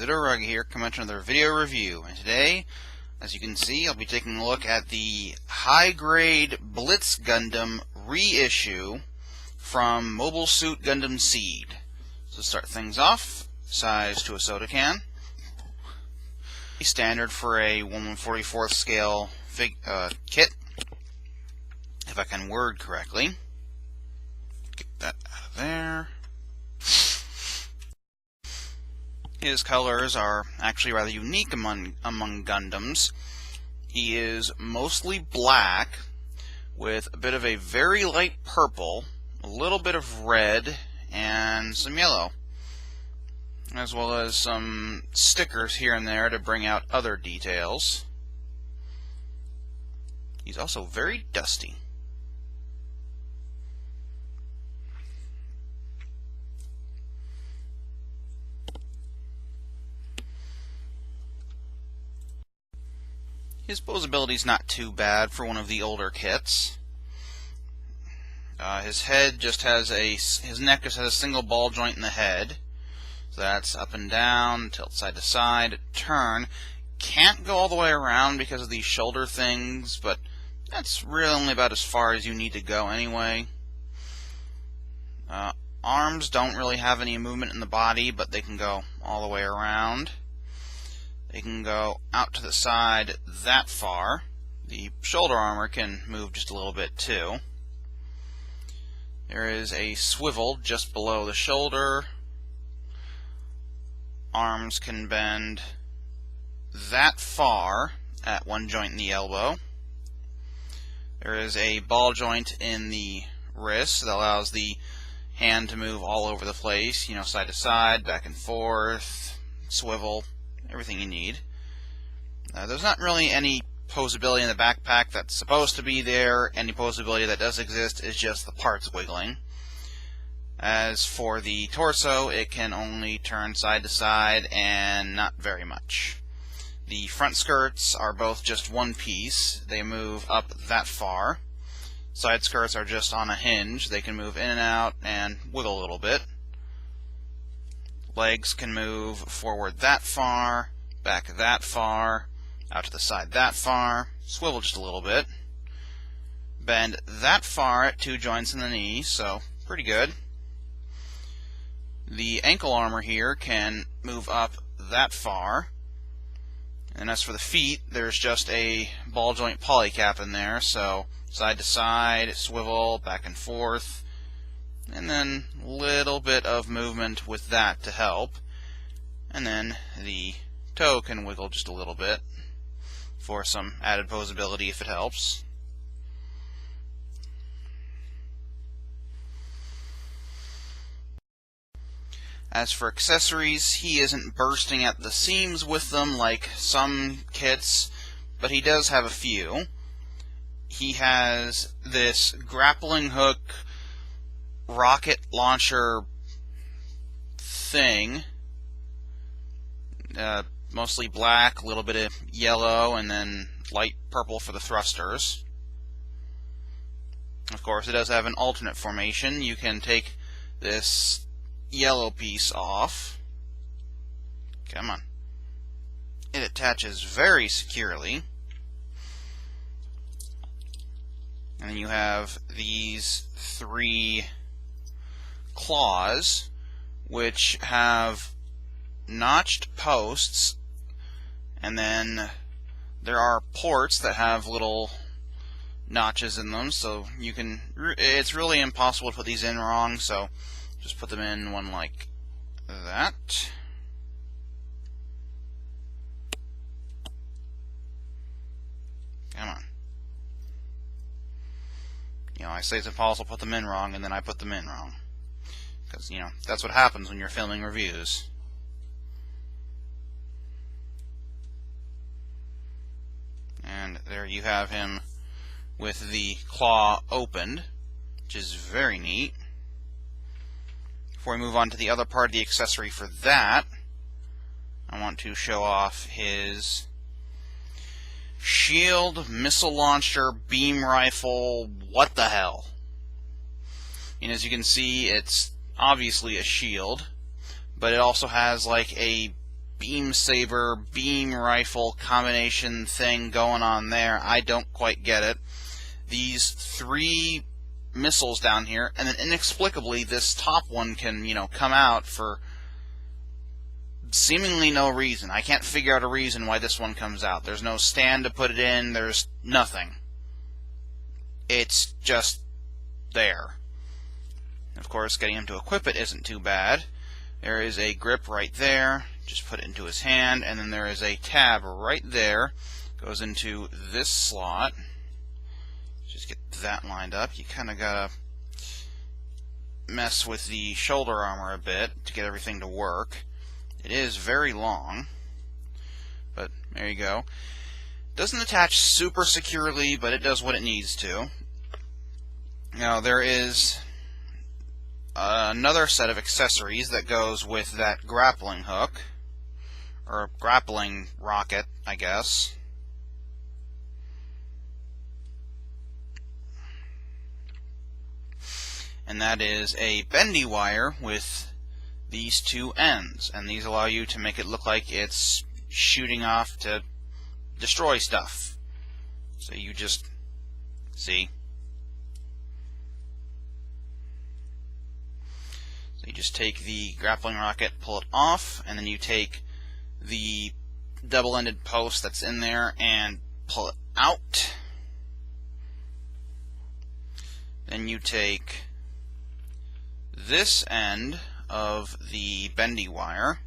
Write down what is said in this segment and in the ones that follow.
Rug here, coming to another video review. And today, as you can see, I'll be taking a look at the High Grade Blitz Gundam reissue from Mobile Suit Gundam Seed. So to start things off, size to a soda can. Standard for a 1/144th scale kit, if I can word correctly. Get that out of there. His colors are actually rather unique among Gundams. He is mostly black with a bit of a very light purple, a little bit of red, and some yellow, as well as some stickers here and there to bring out other details. He's also very dusty. His poseability is not too bad for one of the older kits. His head just has his neck just has a single ball joint in the head. So that's up and down, tilt side to side, turn. Can't go all the way around because of these shoulder things, but that's really only about as far as you need to go anyway. Arms don't really have any movement in the body, but they can go all the way around. They can go out to the side that far. The shoulder armor can move just a little bit too. There is a swivel just below the shoulder. Arms can bend that far at one joint in the elbow. There is a ball joint in the wrist that allows the hand to move all over the place, side to side, back and forth, swivel, everything you need. There's not really any poseability in the backpack that's supposed to be there. Any poseability that does exist is just the parts wiggling. As for the torso, it can only turn side to side and not very much. The front skirts are both just one piece. They move up that far. Side skirts are just on a hinge. They can move in and out and wiggle a little bit. Legs can move forward that far, back that far, out to the side that far, swivel just a little bit, bend that far at two joints in the knee, so pretty good. The ankle armor here can move up that far, and as for the feet, there's just a ball joint polycap in there, so side to side, swivel, back and forth, and then a little bit of movement with that to help. And then the toe can wiggle just a little bit for some added poseability if it helps. As for accessories, he isn't bursting at the seams with them like some kits, but he does have a few. He has this grappling hook rocket launcher thing, mostly black, a little bit of yellow, and then light purple for the thrusters. Of course, it does have an alternate formation. You can take this yellow piece off. Come on. It attaches very securely. And then you have these three claws, which have notched posts, and then there are ports that have little notches in them, so it's really impossible to put these in wrong, so just put them in one like that. Come on. I say it's impossible to put them in wrong, and then I put them in wrong. Because, that's what happens when you're filming reviews. And there you have him with the claw opened, which is very neat. Before we move on to the other part of the accessory for that, I want to show off his shield, missile launcher, beam rifle, what the hell. And as you can see, it's obviously a shield, but it also has like a beam saber, beam rifle combination thing going on there. I don't quite get it. These 3 missiles down here, and then inexplicably this top one can, come out for seemingly no reason. I can't figure out a reason why this one comes out. There's no stand to put it in. There's nothing. It's just there. Of course, getting him to equip it isn't too bad. There is a grip right there. Just put it into his hand, and then there is a tab right there. Goes into this slot. Just get that lined up. You kind of gotta mess with the shoulder armor a bit to get everything to work. It is very long, but there you go. Doesn't attach super securely, but it does what it needs to. Now there is another set of accessories that goes with that grappling hook, or grappling rocket, I guess. And that is a bendy wire with these 2 ends, and these allow you to make it look like it's shooting off to destroy stuff. So you just see. So you just take the grappling rocket, pull it off, and then you take the double-ended post that's in there and pull it out. Then you take this end of the bendy wire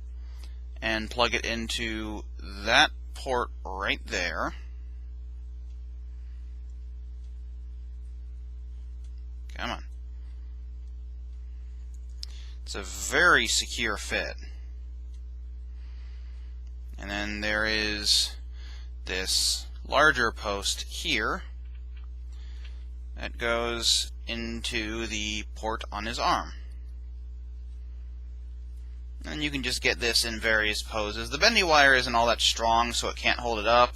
and plug it into that port right there. Come on. It's a very secure fit. And then there is this larger post here that goes into the port on his arm. And you can just get this in various poses. The bendy wire isn't all that strong, so it can't hold it up,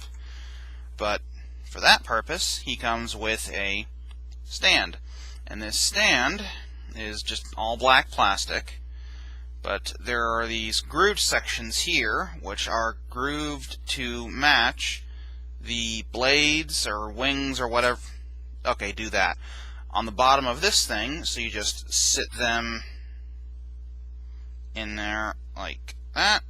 but for that purpose he comes with a stand. And this stand is just all black plastic, but there are these grooved sections here which are grooved to match the blades or wings or whatever. Okay, do that. On the bottom of this thing, so you just sit them in there like that.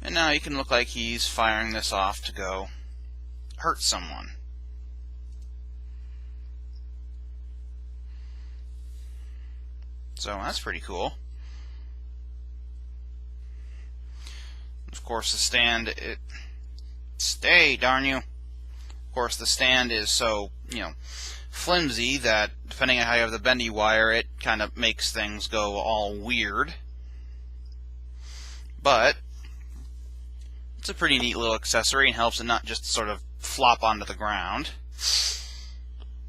And now you can look like he's firing this off to go hurt someone. So that's pretty cool. Of course the stand, stay, darn you. Of course the stand is so, flimsy that depending on how you have the bendy wire, it kind of makes things go all weird. But it's a pretty neat little accessory and helps it not just sort of flop onto the ground.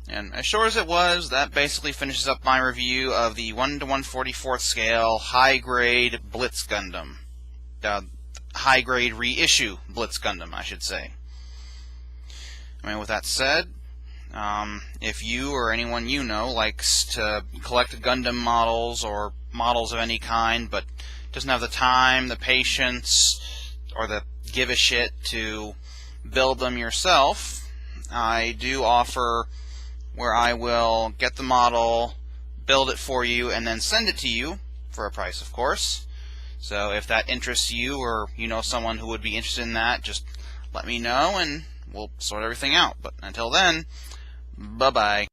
And as short as it was, that basically finishes up my review of the 1 to 1/44 scale High Grade Blitz Gundam. High Grade Reissue Blitz Gundam, I should say. I mean, with that said, if you or anyone you know likes to collect Gundam models or models of any kind, but doesn't have the time, the patience, or the give a shit to build them yourself, I do offer where I will get the model, build it for you, and then send it to you for a price, of course. So if that interests you, or you know someone who would be interested in that, just let me know and we'll sort everything out. But until then, bye-bye.